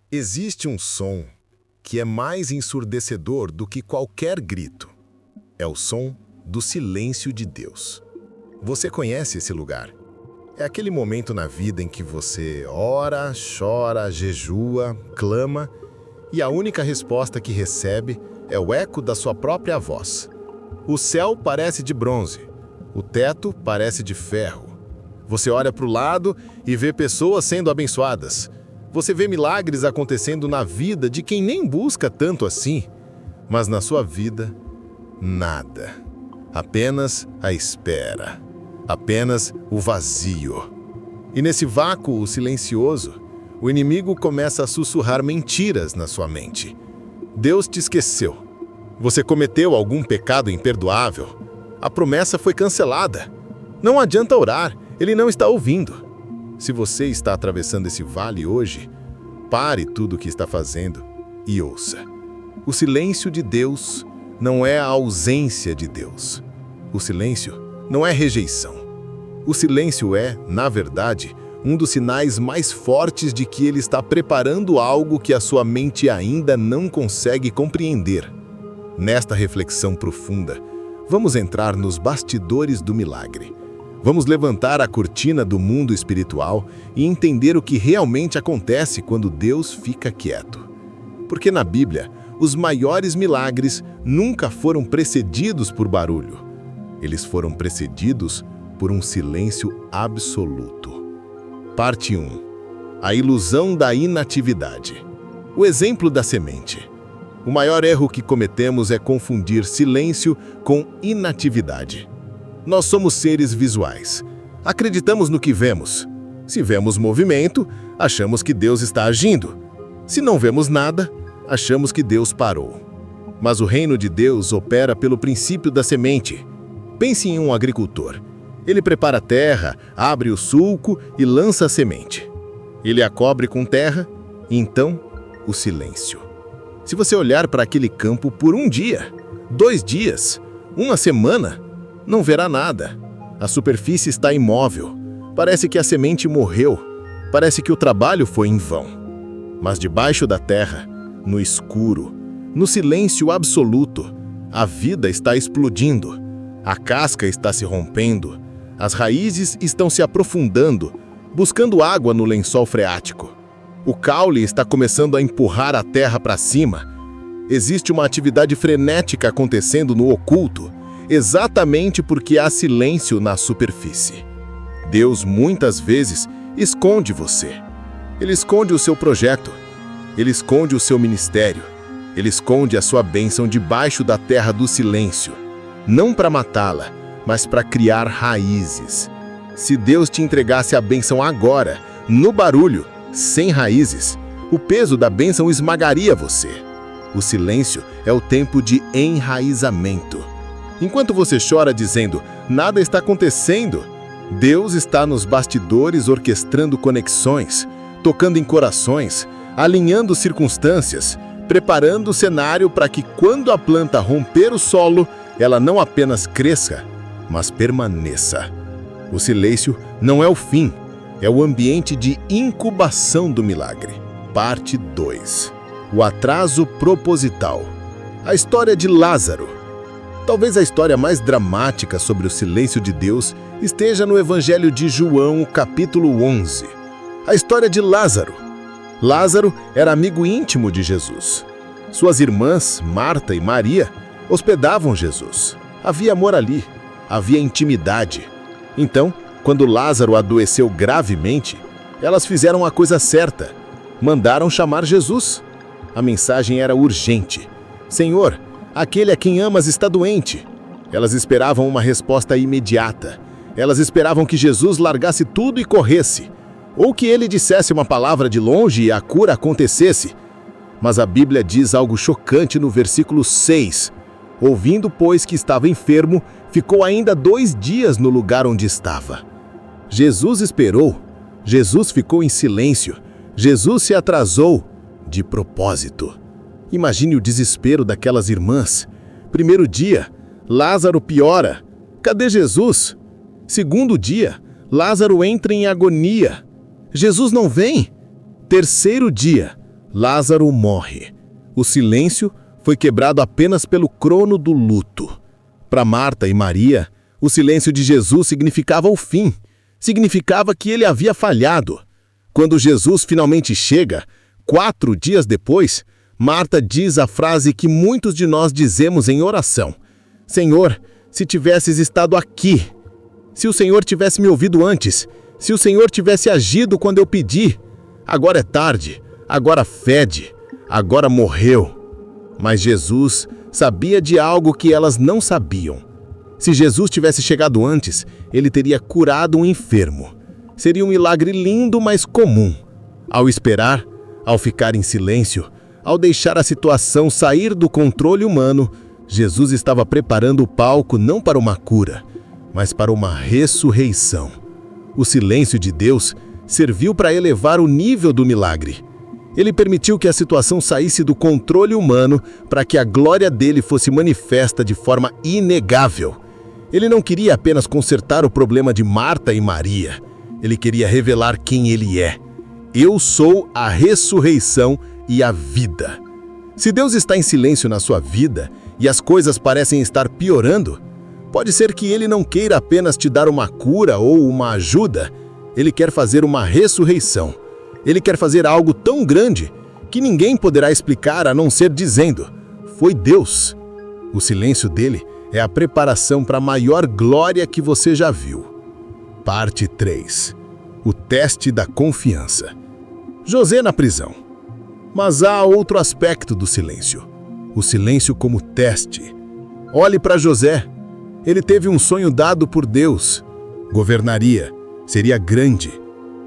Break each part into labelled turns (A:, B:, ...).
A: Existe um som que é mais ensurdecedor do que qualquer grito. É o som do silêncio de Deus. Você conhece esse lugar? É aquele momento na vida em que você ora, chora, jejua, clama e a única resposta que recebe é o eco da sua própria voz. O céu parece de bronze, o teto parece de ferro. Você olha para o lado e vê pessoas sendo abençoadas. Você vê milagres acontecendo na vida de quem nem busca tanto assim, mas na sua vida, nada. Apenas a espera. Apenas o vazio. E nesse vácuo silencioso, o inimigo começa a sussurrar mentiras na sua mente. Deus te esqueceu. Você cometeu algum pecado imperdoável. A promessa foi cancelada. Não adianta orar, ele não está ouvindo. Se você está atravessando esse vale hoje, pare tudo o que está fazendo e ouça. O silêncio de Deus não é a ausência de Deus. O silêncio não é rejeição. O silêncio é, na verdade, um dos sinais mais fortes de que ele está preparando algo que a sua mente ainda não consegue compreender. Nesta reflexão profunda, vamos entrar nos bastidores do milagre. Vamos levantar a cortina do mundo espiritual e entender o que realmente acontece quando Deus fica quieto. Porque na Bíblia, os maiores milagres nunca foram precedidos por barulho. Eles foram precedidos por um silêncio absoluto. Parte 1. A ilusão da inatividade. O exemplo da semente. O maior erro que cometemos é confundir silêncio com inatividade. Nós somos seres visuais. Acreditamos no que vemos. Se vemos movimento, achamos que Deus está agindo. Se não vemos nada, achamos que Deus parou. Mas o reino de Deus opera pelo princípio da semente. Pense em um agricultor. Ele prepara a terra, abre o sulco e lança a semente. Ele a cobre com terra e então o silêncio. Se você olhar para aquele campo por um dia, 2 dias, uma semana, não verá nada. A superfície está imóvel. Parece que a semente morreu. Parece que o trabalho foi em vão. Mas debaixo da terra, no escuro, no silêncio absoluto, a vida está explodindo. A casca está se rompendo. As raízes estão se aprofundando, buscando água no lençol freático. O caule está começando a empurrar a terra para cima. Existe uma atividade frenética acontecendo no oculto, exatamente porque há silêncio na superfície. Deus muitas vezes esconde você. Ele esconde o seu projeto. Ele esconde o seu ministério. Ele esconde a sua bênção debaixo da terra do silêncio. Não para matá-la, mas para criar raízes. Se Deus te entregasse a bênção agora, no barulho, sem raízes, o peso da bênção esmagaria você. O silêncio é o tempo de enraizamento. Enquanto você chora dizendo, nada está acontecendo, Deus está nos bastidores orquestrando conexões, tocando em corações, alinhando circunstâncias, preparando o cenário para que quando a planta romper o solo, ela não apenas cresça, mas permaneça. O silêncio não é o fim, é o ambiente de incubação do milagre. Parte 2. O atraso proposital. A história de Lázaro. Talvez a história mais dramática sobre o silêncio de Deus esteja no Evangelho de João, capítulo 11. A história de Lázaro. Lázaro era amigo íntimo de Jesus. Suas irmãs, Marta e Maria, hospedavam Jesus. Havia amor ali, havia intimidade. Então, quando Lázaro adoeceu gravemente, elas fizeram a coisa certa. Mandaram chamar Jesus. A mensagem era urgente. Senhor, aquele a quem amas está doente. Elas esperavam uma resposta imediata. Elas esperavam que Jesus largasse tudo e corresse. Ou que ele dissesse uma palavra de longe e a cura acontecesse. Mas a Bíblia diz algo chocante no versículo 6. Ouvindo, pois, que estava enfermo, ficou ainda 2 dias no lugar onde estava. Jesus esperou. Jesus ficou em silêncio. Jesus se atrasou de propósito. Imagine o desespero daquelas irmãs. Primeiro dia, Lázaro piora. Cadê Jesus? Segundo dia, Lázaro entra em agonia. Jesus não vem. Terceiro dia, Lázaro morre. O silêncio foi quebrado apenas pelo crono do luto. Para Marta e Maria, o silêncio de Jesus significava o fim. Significava que ele havia falhado. Quando Jesus finalmente chega, 4 dias depois, Marta diz a frase que muitos de nós dizemos em oração: Senhor, se tivesses estado aqui, se o Senhor tivesse me ouvido antes, se o Senhor tivesse agido quando eu pedi, agora é tarde, agora fede, agora morreu. Mas Jesus sabia de algo que elas não sabiam. Se Jesus tivesse chegado antes, ele teria curado um enfermo. Seria um milagre lindo, mas comum. Ao esperar, ao ficar em silêncio, ao deixar a situação sair do controle humano, Jesus estava preparando o palco não para uma cura, mas para uma ressurreição. O silêncio de Deus serviu para elevar o nível do milagre. Ele permitiu que a situação saísse do controle humano para que a glória dele fosse manifesta de forma inegável. Ele não queria apenas consertar o problema de Marta e Maria. Ele queria revelar quem ele é. Eu sou a ressurreição e a vida. Se Deus está em silêncio na sua vida e as coisas parecem estar piorando, pode ser que ele não queira apenas te dar uma cura ou uma ajuda. Ele quer fazer uma ressurreição. Ele quer fazer algo tão grande que ninguém poderá explicar a não ser dizendo: foi Deus. O silêncio dele é a preparação para a maior glória que você já viu. Parte 3. O teste da confiança. José na prisão. Mas há outro aspecto do silêncio. O silêncio como teste. Olhe para José. Ele teve um sonho dado por Deus. Governaria. Seria grande.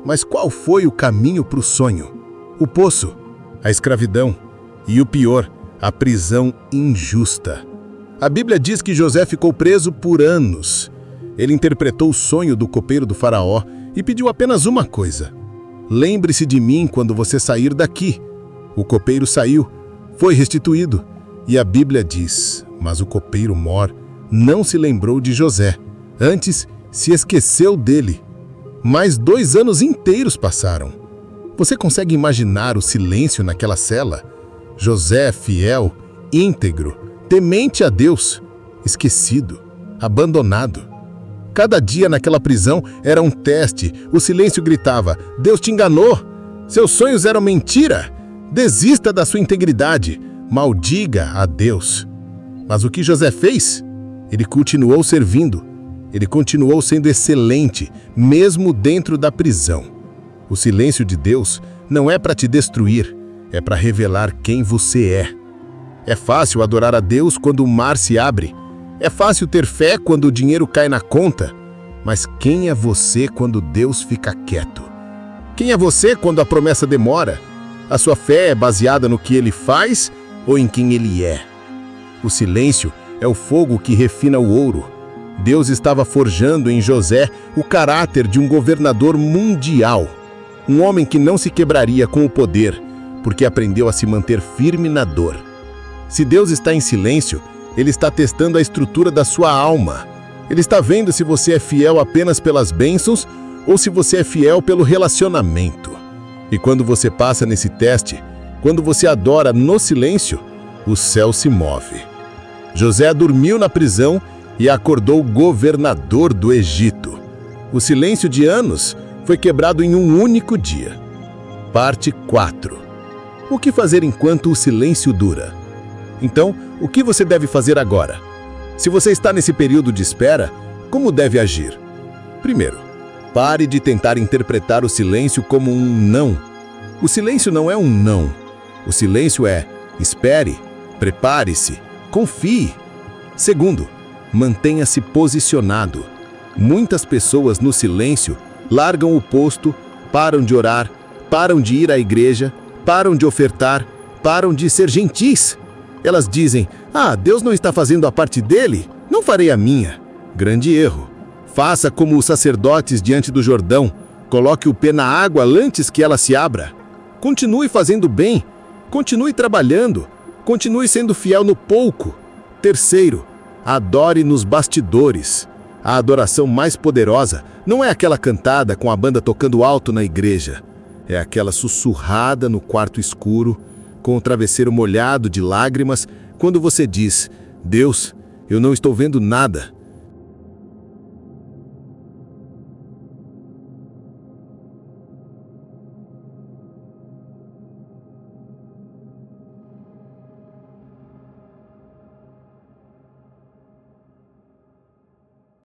A: Mas qual foi o caminho para o sonho? O poço, a escravidão e o pior, a prisão injusta. A Bíblia diz que José ficou preso por anos. Ele interpretou o sonho do copeiro do faraó e pediu apenas uma coisa: lembre-se de mim quando você sair daqui. O copeiro saiu, foi restituído. E a Bíblia diz: mas o copeiro mor não se lembrou de José. Antes, se esqueceu dele. Mais 2 anos inteiros passaram. Você consegue imaginar o silêncio naquela cela? José fiel, íntegro, temente a Deus, esquecido, abandonado. Cada dia naquela prisão era um teste. O silêncio gritava: Deus te enganou. Seus sonhos eram mentira. Desista da sua integridade. Maldiga a Deus. Mas o que José fez? Ele continuou servindo. Ele continuou sendo excelente, mesmo dentro da prisão. O silêncio de Deus não é para te destruir, é para revelar quem você é. É fácil adorar a Deus quando o mar se abre. É fácil ter fé quando o dinheiro cai na conta. Mas quem é você quando Deus fica quieto? Quem é você quando a promessa demora? A sua fé é baseada no que ele faz ou em quem ele é? O silêncio é o fogo que refina o ouro. Deus estava forjando em José o caráter de um governador mundial. Um homem que não se quebraria com o poder, porque aprendeu a se manter firme na dor. Se Deus está em silêncio, Ele está testando a estrutura da sua alma. Ele está vendo se você é fiel apenas pelas bênçãos ou se você é fiel pelo relacionamento. E quando você passa nesse teste, quando você adora no silêncio, o céu se move. José dormiu na prisão e acordou governador do Egito. O silêncio de anos foi quebrado em um único dia. Parte 4. O que fazer enquanto o silêncio dura? Então, o que você deve fazer agora? Se você está nesse período de espera, como deve agir? Primeiro, pare de tentar interpretar o silêncio como um não. O silêncio não é um não. O silêncio é: espere, prepare-se, confie. Segundo, mantenha-se posicionado. Muitas pessoas no silêncio largam o posto, param de orar, param de ir à igreja, param de ofertar, param de ser gentis. Elas dizem: Deus não está fazendo a parte dele, não farei a minha. Grande erro. Faça como os sacerdotes diante do Jordão. Coloque o pé na água antes que ela se abra. Continue fazendo bem. Continue trabalhando. Continue sendo fiel no pouco. Terceiro, adore nos bastidores. A adoração mais poderosa não é aquela cantada com a banda tocando alto na igreja. É aquela sussurrada no quarto escuro, com o travesseiro molhado de lágrimas, quando você diz: Deus, eu não estou vendo nada,